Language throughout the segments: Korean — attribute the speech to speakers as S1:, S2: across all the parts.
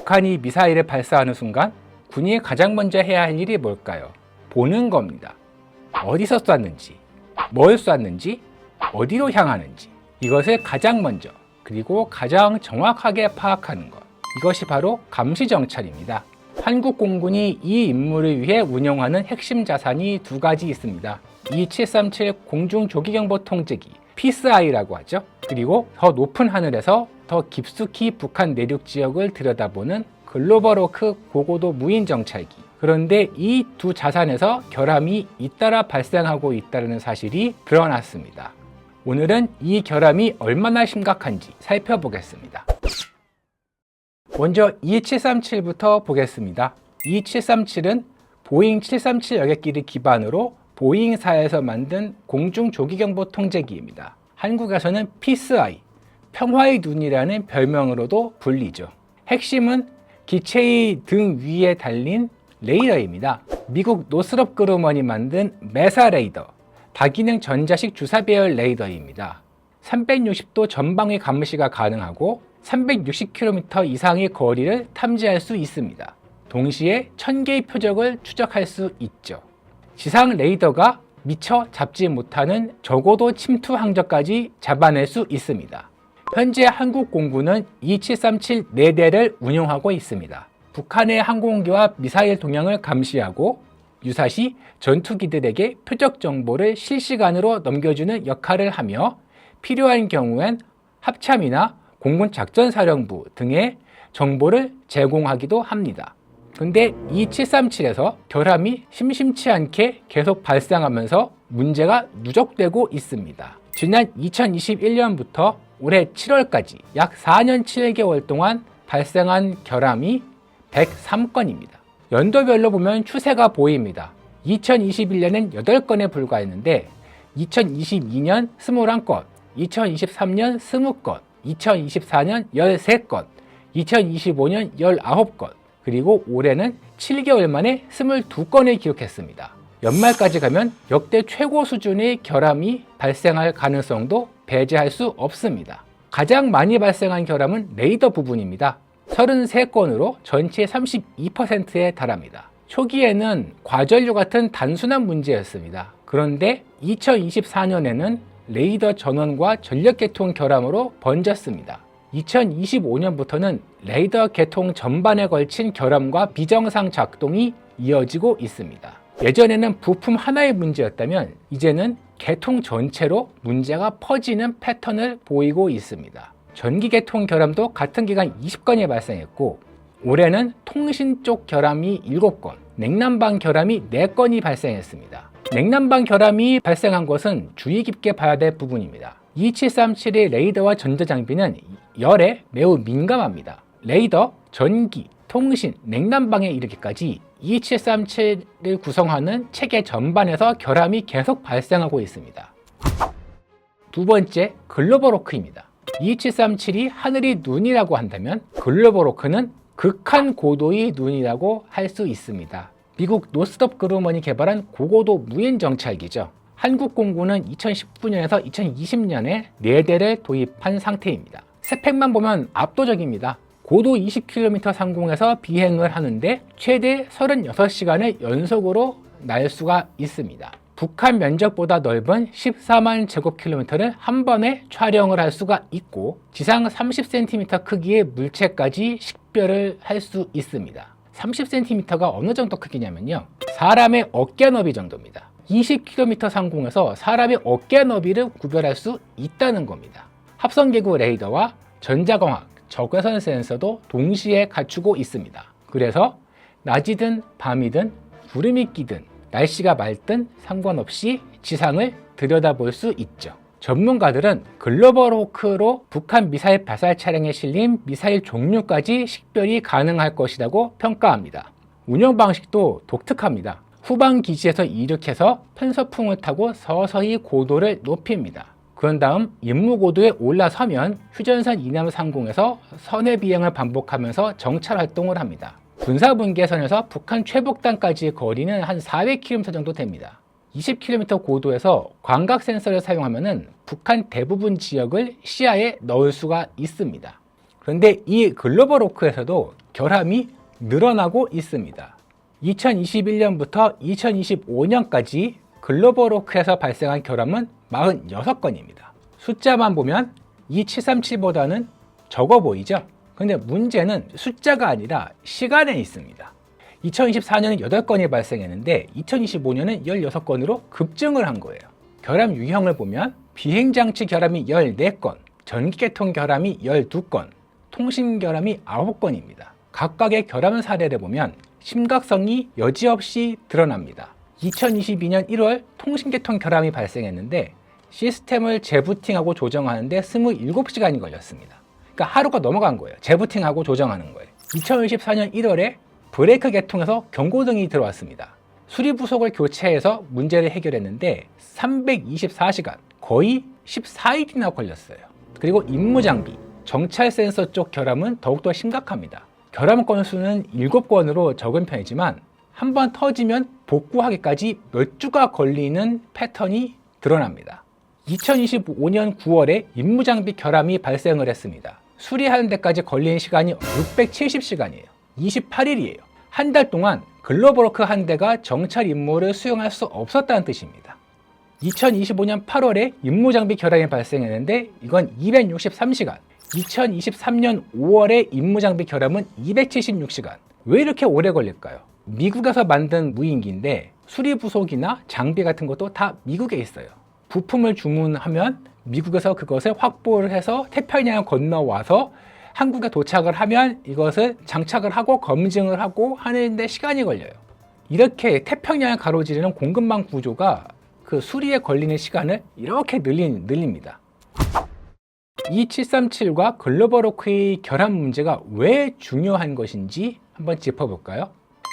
S1: 북한이 미사일을 발사하는 순간 군이 가장 먼저 해야 할 일이 뭘까요? 보는 겁니다. 어디서 쐈는지, 뭘 쐈는지, 어디로 향하는지 이것을 가장 먼저 그리고 가장 정확하게 파악하는 것. 이것이 바로 감시정찰입니다. 한국 공군이 이 임무를 위해 운영하는 핵심 자산이 두 가지 있습니다. E737 공중조기경보 통제기, 피스아이라고 하죠. 그리고 더 높은 하늘에서 더 깊숙이 북한 내륙 지역을 들여다보는 글로벌워크 고고도 무인 정찰기. 그런데 이 두 자산에서 결함이 잇따라 발생하고 있다는 사실이 드러났습니다. 오늘은 이 결함이 얼마나 심각한지 살펴보겠습니다. 먼저 E737부터 보겠습니다. E737은 보잉 737 여객기를 기반으로 보잉사에서 만든 공중조기경보 통제기입니다. 한국에서는 피스아이, 평화의 눈이라는 별명으로도 불리죠. 핵심은 기체의 등 위에 달린 레이더입니다. 미국 노스롭 그루먼이 만든 메사 레이더, 다기능 전자식 주사 배열 레이더입니다. 360도 전방위 감시가 가능하고 360km 이상의 거리를 탐지할 수 있습니다. 동시에 1000개의 표적을 추적할 수 있죠. 지상 레이더가 미처 잡지 못하는 적어도 침투 항적까지 잡아낼 수 있습니다. 현재 한국 공군은 E737 4대를 운용하고 있습니다. 북한의 항공기와 미사일 동향을 감시하고 유사시 전투기들에게 표적 정보를 실시간으로 넘겨주는 역할을 하며 필요한 경우엔 합참이나 공군작전사령부 등의 정보를 제공하기도 합니다. 근데 이 737에서 결함이 심심치 않게 계속 발생하면서 문제가 누적되고 있습니다. 지난 2021년부터 올해 7월까지 약 4년 7개월 동안 발생한 결함이 103건입니다. 연도별로 보면 추세가 보입니다. 2021년엔 8건에 불과했는데 2022년 21건, 2023년 20건, 2024년 13건, 2025년 19건, 그리고 올해는 7개월 만에 22건을 기록했습니다. 연말까지 가면 역대 최고 수준의 결함이 발생할 가능성도 배제할 수 없습니다. 가장 많이 발생한 결함은 레이더 부분입니다. 33건으로 전체 32%에 달합니다. 초기에는 과전류 같은 단순한 문제였습니다. 그런데 2024년에는 레이더 전원과 전력 계통 결함으로 번졌습니다. 2025년부터는 레이더 계통 전반에 걸친 결함과 비정상 작동이 이어지고 있습니다. 예전에는 부품 하나의 문제였다면 이제는 계통 전체로 문제가 퍼지는 패턴을 보이고 있습니다. 전기 계통 결함도 같은 기간 20건이 발생했고 올해는 통신 쪽 결함이 7건, 냉난방 결함이 4건이 발생했습니다. 냉난방 결함이 발생한 것은 주의 깊게 봐야 될 부분입니다. E737의 레이더와 전자장비는 열에 매우 민감합니다. 레이더, 전기, 통신, 냉난방에 이르기까지 E737을 구성하는 체계 전반에서 결함이 계속 발생하고 있습니다. 두 번째, 글로벌워크입니다. E737이 하늘이 눈이라고 한다면 글로벌워크는 극한 고도의 눈이라고 할 수 있습니다. 미국 노스롭 그루먼이 개발한 고고도 무인 정찰기죠. 한국 공군은 2019년에서 2020년에 4대를 도입한 상태입니다. 스펙만 보면 압도적입니다. 고도 20km 상공에서 비행을 하는데 최대 36시간을 연속으로 날 수가 있습니다. 북한 면적보다 넓은 14만 제곱킬로미터를 한 번에 촬영을 할 수가 있고 지상 30cm 크기의 물체까지 식별을 할 수 있습니다. 30cm가 어느 정도 크기냐면요, 사람의 어깨 너비 정도입니다. 20km 상공에서 사람의 어깨 너비를 구별할 수 있다는 겁니다. 합성기구 레이더와 전자광학, 적외선 센서도 동시에 갖추고 있습니다. 그래서 낮이든 밤이든 구름이 끼든 날씨가 맑든 상관없이 지상을 들여다볼 수 있죠. 전문가들은 글로벌워크로 북한 미사일 발사 차량에 실린 미사일 종류까지 식별이 가능할 것이라고 평가합니다. 운영 방식도 독특합니다. 후방 기지에서 이륙해서 편서풍을 타고 서서히 고도를 높입니다. 그런 다음 임무 고도에 올라서면 휴전선 이남 상공에서 선회 비행을 반복하면서 정찰 활동을 합니다. 군사분계선에서 북한 최북단까지의 거리는 한 400km 정도 됩니다. 20km 고도에서 광각 센서를 사용하면 북한 대부분 지역을 시야에 넣을 수가 있습니다. 그런데 이 글로벌워크에서도 결함이 늘어나고 있습니다. 2021년부터 2025년까지 글로벌워크에서 발생한 결함은 46건입니다. 숫자만 보면 2737보다는 적어 보이죠? 근데 문제는 숫자가 아니라 시간에 있습니다. 2024년은 8건이 발생했는데 2025년은 16건으로 급증을 한 거예요. 결함 유형을 보면 비행장치 결함이 14건, 전기계통 결함이 12건, 통신 결함이 9건입니다. 각각의 결함 사례를 보면 심각성이 여지없이 드러납니다. 2022년 1월 통신계통 결함이 발생했는데 시스템을 재부팅하고 조정하는데 27시간이 걸렸습니다. 그러니까 하루가 넘어간 거예요. 재부팅하고 조정하는 거예요. 2024년 1월에 브레이크 계통에서 경고등이 들어왔습니다. 수리 부속을 교체해서 문제를 해결했는데 324시간, 거의 14일이나 걸렸어요. 그리고 임무장비, 정찰 센서 쪽 결함은 더욱더 심각합니다. 결함 건수는 7건으로 적은 편이지만 한번 터지면 복구하기까지 몇 주가 걸리는 패턴이 드러납니다. 2025년 9월에 임무장비 결함이 발생을 했습니다. 수리하는 데까지 걸린 시간이 670시간이에요. 28일이에요. 한 달 동안 글로벌워크 한 대가 정찰 임무를 수행할 수 없었다는 뜻입니다. 2025년 8월에 임무장비 결함이 발생했는데 이건 263시간. 2023년 5월에 임무장비 결함은 276시간. 왜 이렇게 오래 걸릴까요? 미국에서 만든 무인기인데 수리 부속이나 장비 같은 것도 다 미국에 있어요. 부품을 주문하면 미국에서 그것을 확보를 해서 태평양을 건너와서 한국에 도착을 하면 이것을 장착을 하고 검증을 하고 하는데 시간이 걸려요. 이렇게 태평양을 가로지르는 공급망 구조가 그 수리에 걸리는 시간을 이렇게 늘립니다. 2737과 글로벌워크의 결함 문제가 왜 중요한 것인지 한번 짚어볼까요?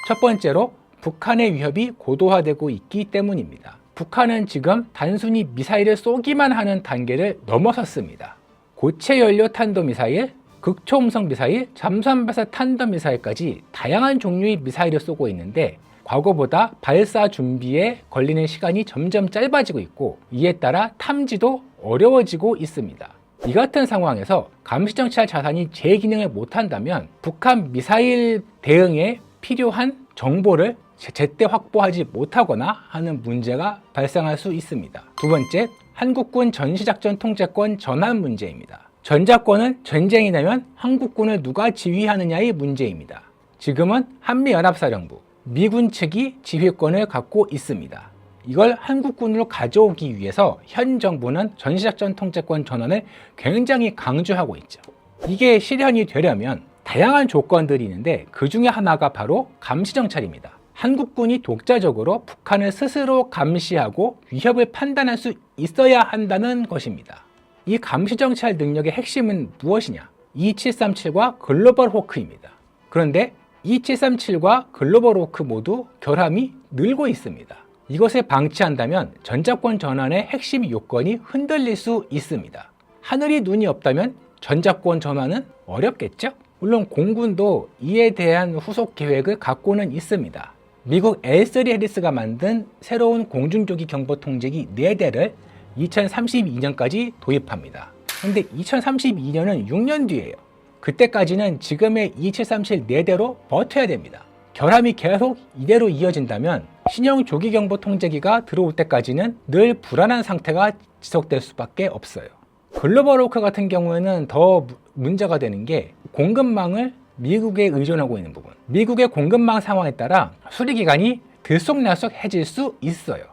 S1: 첫 번째로 북한의 위협이 고도화되고 있기 때문입니다. 북한은 지금 단순히 미사일을 쏘기만 하는 단계를 넘어섰습니다. 고체 연료 탄도미사일, 극초음속 미사일, 잠수함 발사 탄도미사일까지 다양한 종류의 미사일을 쏘고 있는데 과거보다 발사 준비에 걸리는 시간이 점점 짧아지고 있고 이에 따라 탐지도 어려워지고 있습니다. 이 같은 상황에서 감시정찰 자산이 제 기능을 못한다면 북한 미사일 대응에 필요한 정보를 제때 확보하지 못하거나 하는 문제가 발생할 수 있습니다. 두 번째, 한국군 전시작전 통제권 전환 문제입니다. 전작권은 전쟁이 나면 한국군을 누가 지휘하느냐의 문제입니다. 지금은 한미연합사령부, 미군 측이 지휘권을 갖고 있습니다. 이걸 한국군으로 가져오기 위해서 현 정부는 전시작전 통제권 전환을 굉장히 강조하고 있죠. 이게 실현이 되려면 다양한 조건들이 있는데 그 중에 하나가 바로 감시정찰입니다. 한국군이 독자적으로 북한을 스스로 감시하고 위협을 판단할 수 있어야 한다는 것입니다. 이 감시정찰 능력의 핵심은 무엇이냐? 2737과 글로벌호크입니다. 그런데 2737과 글로벌호크 모두 결함이 늘고 있습니다. 이것을 방치한다면 전작권 전환의 핵심 요건이 흔들릴 수 있습니다. 하늘이 눈이 없다면 전작권 전환은 어렵겠죠? 물론 공군도 이에 대한 후속 계획을 갖고는 있습니다. 미국 L3 해리스가 만든 새로운 공중조기 경보 통제기 4대를 2032년까지 도입합니다. 근데 2032년은 6년 뒤예요. 그때까지는 지금의 2737 4대로 버텨야 됩니다. 결함이 계속 이대로 이어진다면 신형 조기경보 통제기가 들어올 때까지는 늘 불안한 상태가 지속될 수밖에 없어요. 글로벌워크 같은 경우에는 더 문제가 되는 게 공급망을 미국에 의존하고 있는 부분. 미국의 공급망 상황에 따라 수리기간이 들쑥날쑥해질 수 있어요.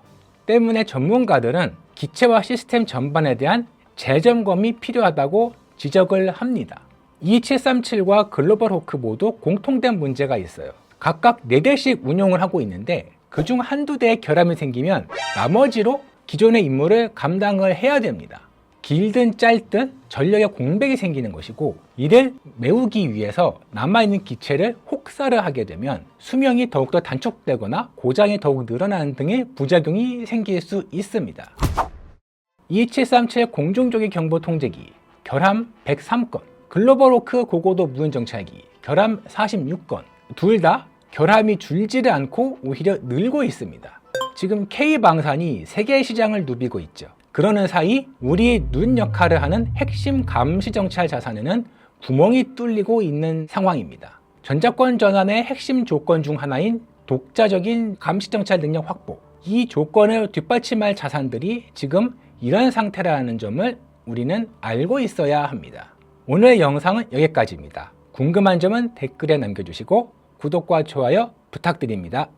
S1: 때문에 전문가들은 기체와 시스템 전반에 대한 재점검이 필요하다고 지적을 합니다. 2737과 글로벌호크 모두 공통된 문제가 있어요. 각각 4대씩 운용을 하고 있는데 그중 한두 대의 결함이 생기면 나머지로 기존의 임무를 감당을 해야 됩니다. 길든 짧든 전력의 공백이 생기는 것이고 이를 메우기 위해서 남아있는 기체를 혹사를 하게 되면 수명이 더욱더 단축되거나 고장이 더욱 늘어나는 등의 부작용이 생길 수 있습니다. 2737 공중조기 경보 통제기 결함 103건, 글로벌호크 고고도 무인정찰기 결함 46건, 둘 다 결함이 줄지를 않고 오히려 늘고 있습니다. 지금 K방산이 세계 시장을 누비고 있죠. 그러는 사이 우리의 눈 역할을 하는 핵심 감시정찰 자산에는 구멍이 뚫리고 있는 상황입니다. 전자권 전환의 핵심 조건 중 하나인 독자적인 감시정찰 능력 확보. 이 조건을 뒷받침할 자산들이 지금 이런 상태라는 점을 우리는 알고 있어야 합니다. 오늘 영상은 여기까지입니다. 궁금한 점은 댓글에 남겨주시고 구독과 좋아요 부탁드립니다.